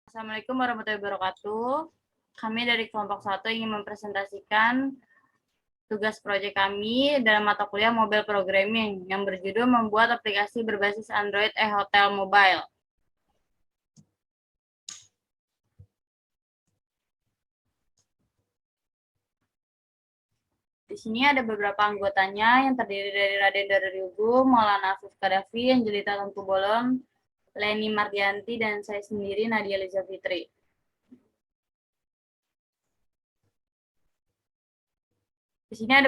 Assalamualaikum warahmatullahi wabarakatuh. Kami dari kelompok 1 ingin mempresentasikan tugas proyek kami dalam mata kuliah Mobile Programming yang berjudul membuat aplikasi berbasis Android e-hotel mobile. Di sini ada beberapa anggotanya yang terdiri dari Raden Darulyugu, Maulana Afif Kadafi, Angelita Tangku Bolon, Leni Mardianti, dan saya sendiri Nadia Liza Fitri. Di sini ada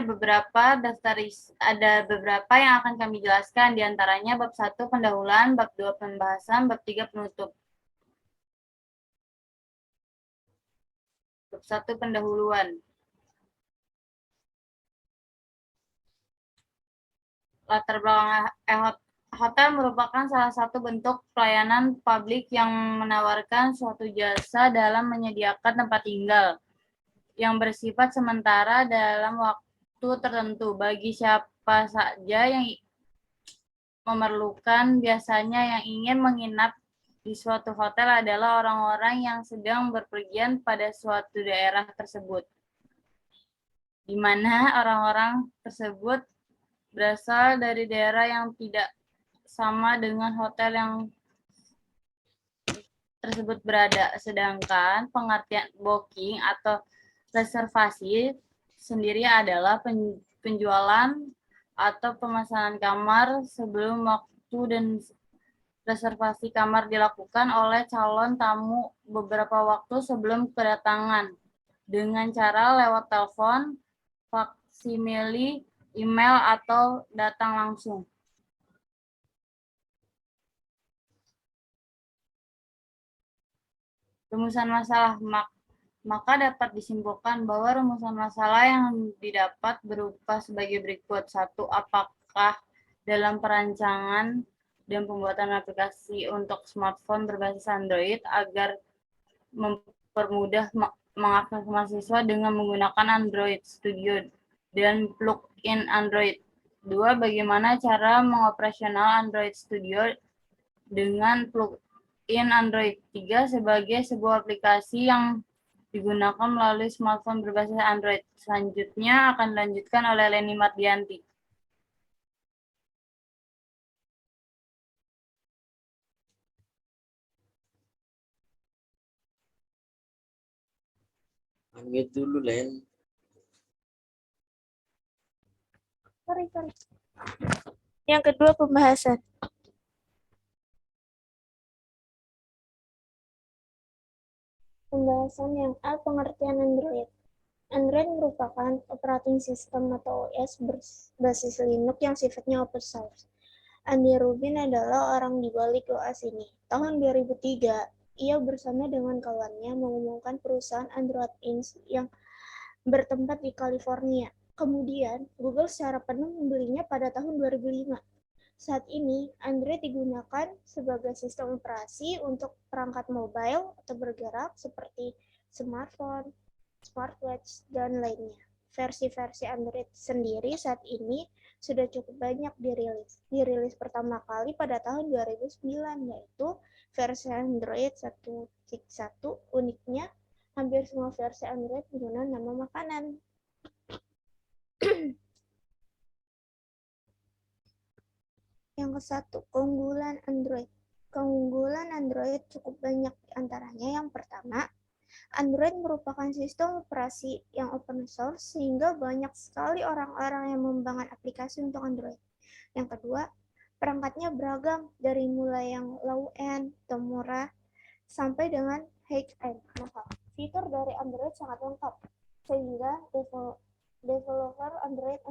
beberapa yang akan kami jelaskan, diantaranya bab 1 pendahuluan, bab 2 pembahasan, bab 3 penutup. Bab 1 pendahuluan. Latar belakang hotel merupakan salah satu bentuk pelayanan publik yang menawarkan suatu jasa dalam menyediakan tempat tinggal yang bersifat sementara dalam waktu tertentu bagi siapa saja yang memerlukan. Biasanya yang ingin menginap di suatu hotel adalah orang-orang yang sedang berpergian pada suatu daerah tersebut, di mana orang-orang tersebut berasal dari daerah yang tidak sama dengan hotel yang tersebut berada. Sedangkan pengertian booking atau reservasi sendiri adalah penjualan atau pemesanan kamar sebelum waktu, dan reservasi kamar dilakukan oleh calon tamu beberapa waktu sebelum kedatangan dengan cara lewat telepon, faksimili, email, atau datang langsung. Rumusan masalah, maka dapat disimpulkan bahwa rumusan masalah yang didapat berupa sebagai berikut. 1. Apakah dalam perancangan dan pembuatan aplikasi untuk smartphone berbasis Android agar mempermudah mengakses mahasiswa dengan menggunakan Android Studio dan plugin Android. 2. Bagaimana cara mengoperasional Android Studio dengan plugin Android. 3. Sebagai sebuah aplikasi yang digunakan melalui smartphone berbasis Android. Selanjutnya akan dilanjutkan oleh Leni Mardianti. Unmute dulu, Len. Sorry. Yang kedua, pembahasan. Pembahasan yang A, pengertian Android. Android merupakan operating system atau OS berbasis Linux yang sifatnya open source. Andy Rubin adalah orang di balik OS ini. Tahun 2003, ia bersama dengan kawannya mengumumkan perusahaan Android Inc. yang bertempat di California. Kemudian, Google secara penuh membelinya pada tahun 2005. Saat ini, Android digunakan sebagai sistem operasi untuk perangkat mobile atau bergerak seperti smartphone, smartwatch, dan lainnya. Versi-versi Android sendiri saat ini sudah cukup banyak dirilis. Dirilis pertama kali pada tahun 2009, yaitu versi Android 1.1. Uniknya, hampir semua versi Android menggunakan nama makanan. Yang ke-1, keunggulan Android. Keunggulan Android cukup banyak, antaranya yang pertama, Android merupakan sistem operasi yang open source sehingga banyak sekali orang-orang yang mengembangkan aplikasi untuk Android. Yang kedua, perangkatnya beragam dari mulai yang low-end atau murah sampai dengan high-end mahal. Fitur dari Android sangat lengkap sehingga developer Android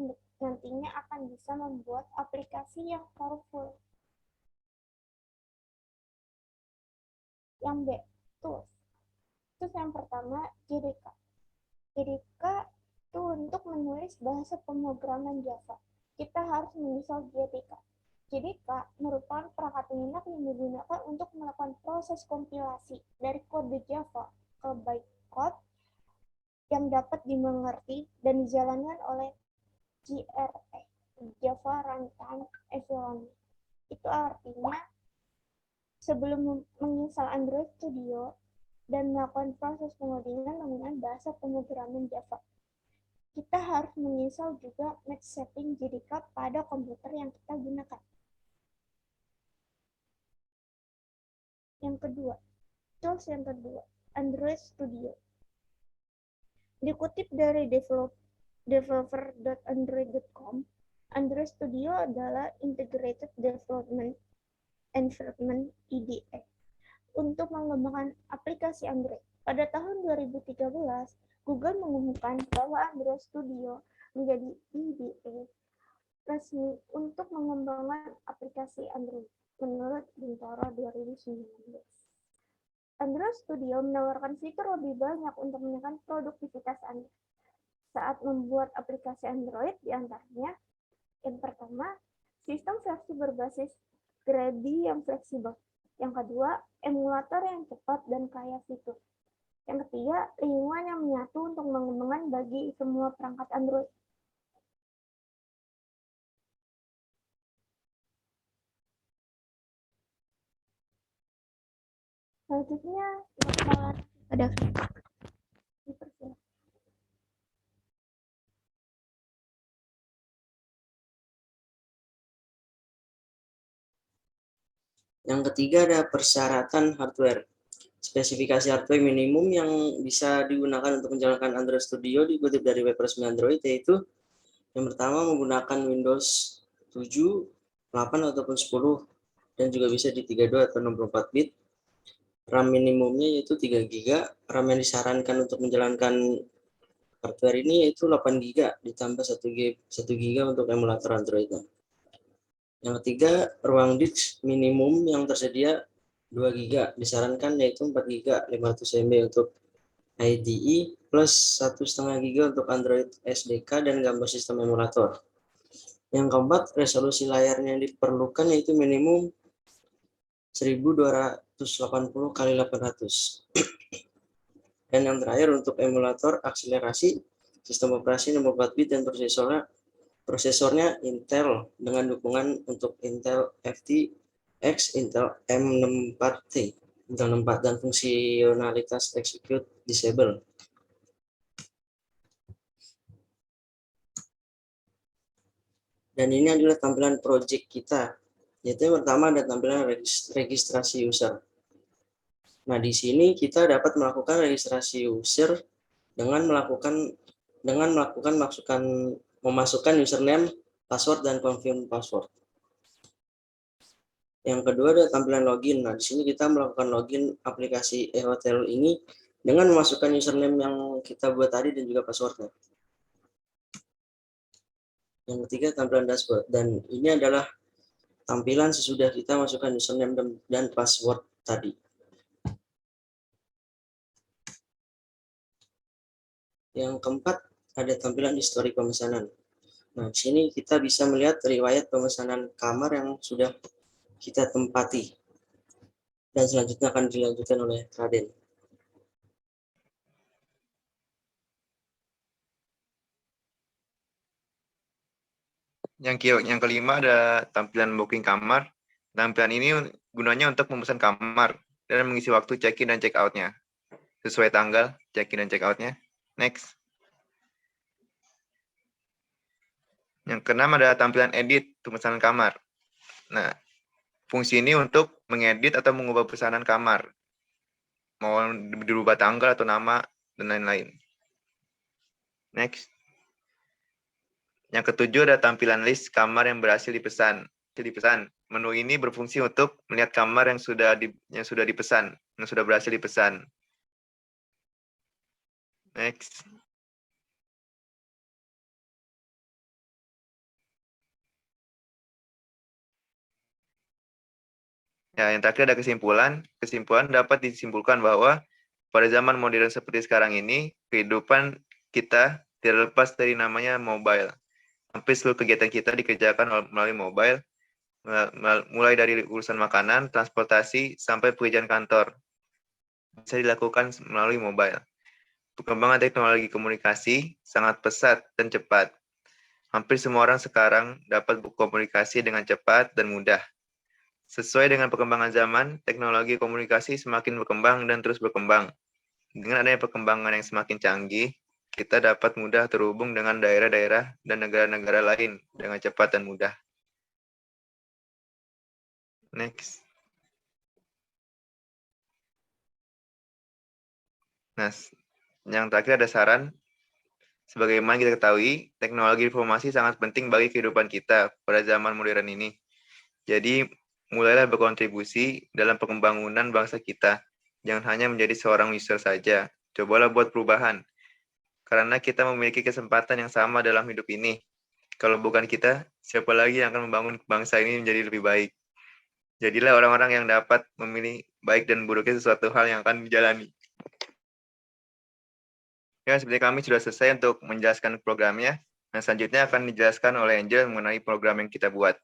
nantinya akan bisa membuat aplikasi yang powerful. Yang B, tools. Tools yang pertama, JDK. JDK itu untuk menulis bahasa pemrograman Java. Kita harus menginstal JDK. JDK merupakan perangkat lunak yang digunakan untuk melakukan proses kompilasi dari kode Java ke bytecode yang dapat dimengerti dan dijalankan oleh JRE, Java Runtime Environment. Itu artinya sebelum menginstal Android Studio, dan melakukan proses pengodingan menggunakan bahasa pemrograman Java. Kita harus menginstal juga match setting JDK pada komputer yang kita gunakan. Yang kedua, tools yang kedua, Android Studio. Dikutip dari developer.android.com, Android Studio adalah Integrated Development Environment (IDE) untuk mengembangkan aplikasi Android. Pada tahun 2013, Google mengumumkan bahwa Android Studio menjadi IDE resmi untuk mengembangkan aplikasi Android menurut Bintoro 2019. Android Studio menawarkan fitur lebih banyak untuk menekan produktivitas Anda saat membuat aplikasi Android, di antaranya yang pertama, sistem versi berbasis Grady yang fleksibel. Yang kedua, emulator yang cepat dan kaya fitur. Yang ketiga, lingkungan yang menyatu untuk mengembangkan bagi semua perangkat Android. Selanjutnya, pada dipersilakan. Yang ketiga ada persyaratan hardware. Spesifikasi hardware minimum yang bisa digunakan untuk menjalankan Android Studio dikutip dari web resmi Android, yaitu yang pertama menggunakan Windows 7, 8 ataupun 10 dan juga bisa di 32 atau 64 bit. RAM minimumnya yaitu 3 GB. RAM yang disarankan untuk menjalankan hardware ini yaitu 8 GB ditambah 1 GB untuk emulator Android. Yang ketiga, ruang disk minimum yang tersedia 2 GB. Disarankan yaitu 4 GB 500 MB untuk IDE plus 1,5 GB untuk Android SDK dan gambar sistem emulator. Yang keempat, resolusi layarnya yang diperlukan yaitu minimum 1280 x 800. Dan yang terakhir untuk emulator akselerasi sistem operasi 64 bit dan prosesornya Intel dengan dukungan untuk Intel FTX, Intel M64T, Intel 64 dan fungsionalitas execute disable. Dan ini adalah tampilan project kita. Yaitu yang pertama ada tampilan registrasi user. Nah, di sini kita dapat melakukan registrasi user dengan memasukkan username, password, dan confirm password. Yang kedua ada tampilan login. Nah, di sini kita melakukan login aplikasi eHotel ini dengan memasukkan username yang kita buat tadi dan juga passwordnya. Yang ketiga tampilan dashboard. Dan ini adalah tampilan sesudah kita masukkan username dan password tadi. Yang keempat, ada tampilan histori pemesanan. Nah, di sini kita bisa melihat riwayat pemesanan kamar yang sudah kita tempati. Dan selanjutnya akan dilanjutkan oleh Raden. Yang kelima ada tampilan booking kamar. Tampilan ini gunanya untuk memesan kamar dan mengisi waktu check-in dan check-out-nya. Sesuai tanggal check-in dan check-out-nya. Next. Yang keenam ada tampilan edit pemesanan kamar. Nah, fungsi ini untuk mengedit atau mengubah pesanan kamar. Mau dirubah tanggal atau nama, dan lain-lain. Next. Yang ketujuh ada tampilan list kamar yang berhasil dipesan. Menu ini berfungsi untuk melihat kamar yang sudah dipesan, yang sudah berhasil dipesan. Next. Ya, yang terakhir ada kesimpulan. Kesimpulan dapat disimpulkan bahwa pada zaman modern seperti sekarang ini, kehidupan kita tidak lepas dari namanya mobile. Hampir seluruh kegiatan kita dikerjakan melalui mobile, mulai dari urusan makanan, transportasi, sampai pekerjaan kantor. Bisa dilakukan melalui mobile. Perkembangan teknologi komunikasi sangat pesat dan cepat. Hampir semua orang sekarang dapat berkomunikasi dengan cepat dan mudah. Sesuai dengan perkembangan zaman, teknologi komunikasi semakin berkembang dan terus berkembang. Dengan adanya perkembangan yang semakin canggih, kita dapat mudah terhubung dengan daerah-daerah dan negara-negara lain dengan cepat dan mudah. Next. Nah, yang terakhir ada saran. Sebagaimana kita ketahui, teknologi informasi sangat penting bagi kehidupan kita pada zaman modern ini. Jadi, mulailah berkontribusi dalam pembangunan bangsa kita. Jangan hanya menjadi seorang user saja. Cobalah buat perubahan. Karena kita memiliki kesempatan yang sama dalam hidup ini. Kalau bukan kita, siapa lagi yang akan membangun bangsa ini menjadi lebih baik? Jadilah orang-orang yang dapat memilih baik dan buruknya sesuatu hal yang akan dijalani. Ya, seperti kami sudah selesai untuk menjelaskan programnya. Nah, selanjutnya akan dijelaskan oleh Angel mengenai program yang kita buat.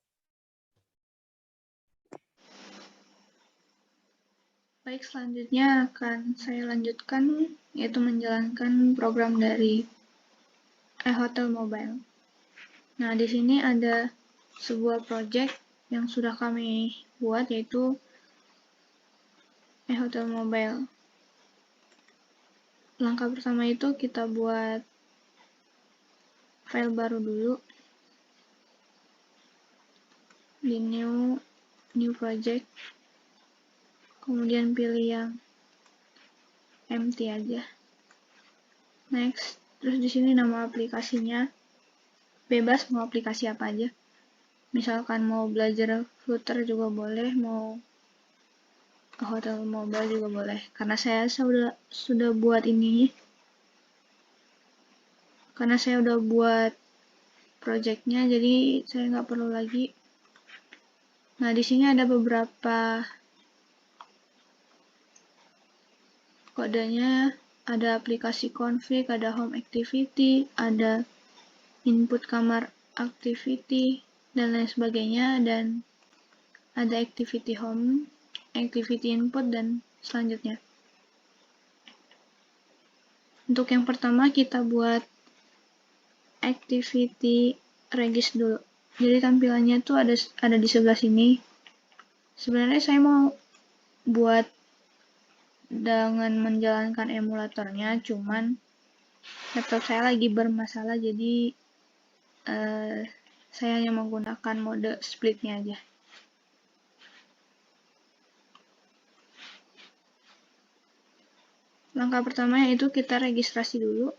Baik, selanjutnya akan saya lanjutkan, yaitu menjalankan program dari iHotel Mobile. Nah, di sini ada sebuah project yang sudah kami buat, yaitu iHotel Mobile. Langkah pertama itu kita buat file baru dulu di new project, kemudian pilih yang empty aja. Next, terus di sini nama aplikasinya bebas, mau aplikasi apa aja. Misalkan mau belajar Flutter juga boleh, mau hotel mobile juga boleh. Karena saya sudah buat ini, karena saya udah buat projectnya, jadi saya nggak perlu lagi. Nah, di sini ada beberapa kodenya, ada aplikasi config, ada home activity, ada input kamar activity, dan lain sebagainya, dan ada activity home, activity input, dan selanjutnya. Untuk yang pertama kita buat activity regis dulu. Jadi tampilannya tuh ada di sebelah sini. Sebenarnya saya mau buat dengan menjalankan emulatornya, cuman laptop saya lagi bermasalah, jadi saya hanya menggunakan mode splitnya aja. Langkah pertama yaitu kita registrasi dulu.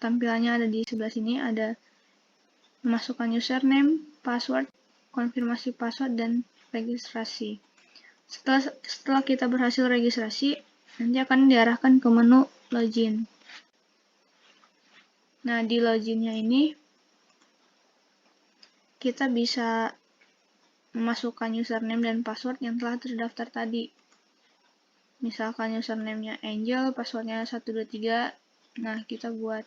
Tampilannya ada di sebelah sini, ada memasukkan username, password, konfirmasi password, dan registrasi. Setelah kita berhasil registrasi, nanti akan diarahkan ke menu login. Nah, di loginnya ini kita bisa memasukkan username dan password yang telah terdaftar tadi. Misalkan username-nya Angel, passwordnya 123. Nah, kita buat.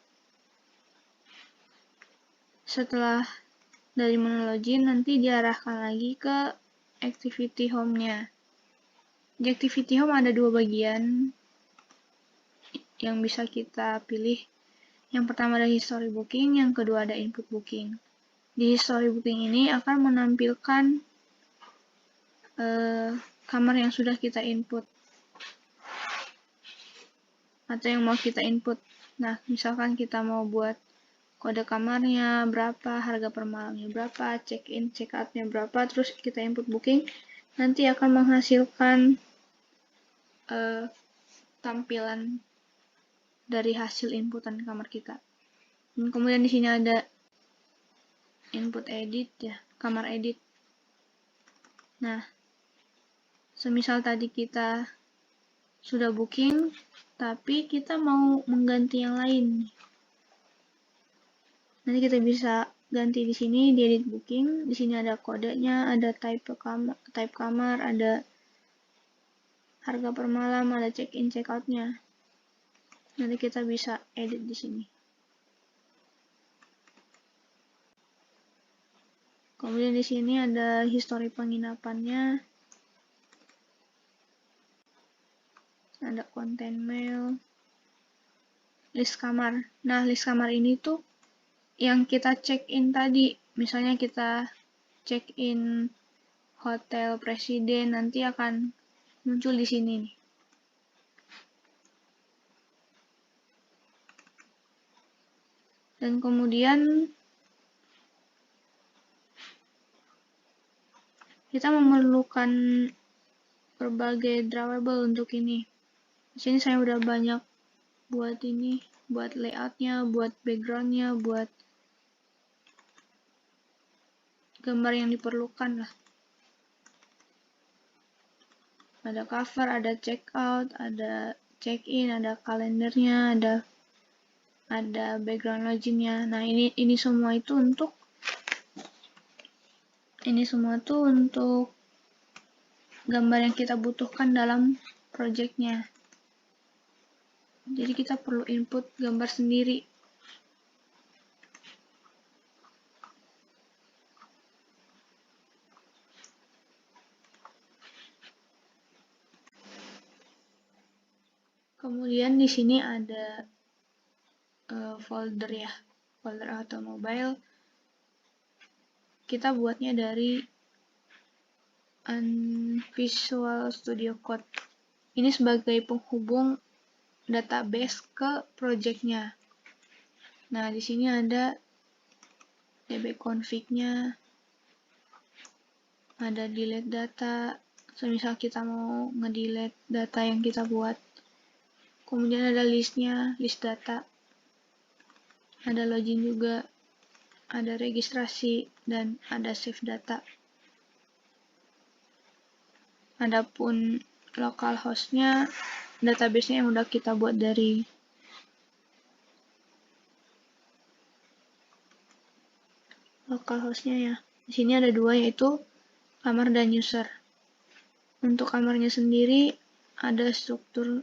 Setelah dari menu login, nanti diarahkan lagi ke activity home-nya. Di activity home ada dua bagian yang bisa kita pilih. Yang pertama ada history booking, yang kedua ada input booking. Di history booking ini akan menampilkan kamar yang sudah kita input atau yang mau kita input. Nah, misalkan kita mau buat kode kamarnya berapa, harga per malamnya berapa, check-in, check-out-nya berapa, terus kita input booking, nanti akan menghasilkan tampilan dari hasil inputan kamar kita. Dan kemudian di sini ada input edit ya, kamar edit. Nah, semisal tadi kita sudah booking, tapi kita mau mengganti yang lain. Nanti kita bisa ganti di sini di edit booking. Di sini ada kodenya, ada type kamar, ada harga per malam, ada check-in, check-out-nya. Nanti kita bisa edit di sini. Kemudian di sini ada history penginapannya. Ada konten mail, list kamar. Nah, list kamar ini tuh yang kita check-in tadi. Misalnya kita check-in hotel presiden nanti akan muncul di sini nih. Dan kemudian kita memerlukan berbagai drawable untuk ini. Di sini saya udah banyak buat ini, buat layoutnya, buat backgroundnya, buat gambar yang diperlukan lah. Ada cover, ada checkout, ada check-in, ada kalendernya, ada background loginnya. Nah, ini semua itu untuk gambar yang kita butuhkan dalam projectnya. Jadi kita perlu input gambar sendiri. Kemudian di sini ada folder ya, folder automobile. Kita buatnya dari Visual Studio Code. Ini sebagai penghubung database ke projectnya. Nah, di sini ada db config-nya, ada delete data, semisal kita mau ngedelete data yang kita buat. Kemudian ada listnya, list data, ada login juga, ada registrasi, dan ada save data. Adapun localhost-nya, database-nya yang udah kita buat dari localhost-nya ya. Di sini ada dua, yaitu kamar dan user. Untuk kamarnya sendiri ada struktur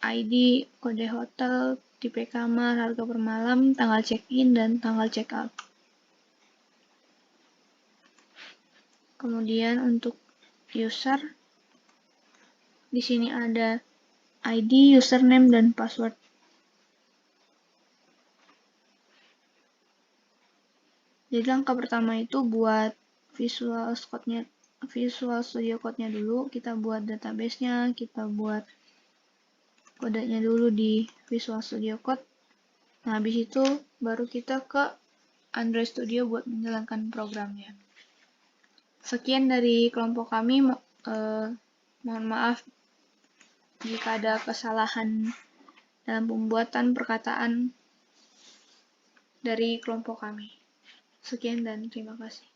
ID, kode hotel, tipe kamar, harga per malam, tanggal check-in, dan tanggal check-out. Kemudian untuk user, di sini ada ID, username, dan password. Jadi langkah pertama itu buat Visual Studio Code-nya dulu, kita buat database-nya, kita buat kodenya dulu di Visual Studio Code. Nah, habis itu baru kita ke Android Studio buat menjalankan programnya. Sekian dari kelompok kami. Mohon maaf jika ada kesalahan dalam pembuatan perkataan dari kelompok kami. Sekian dan terima kasih.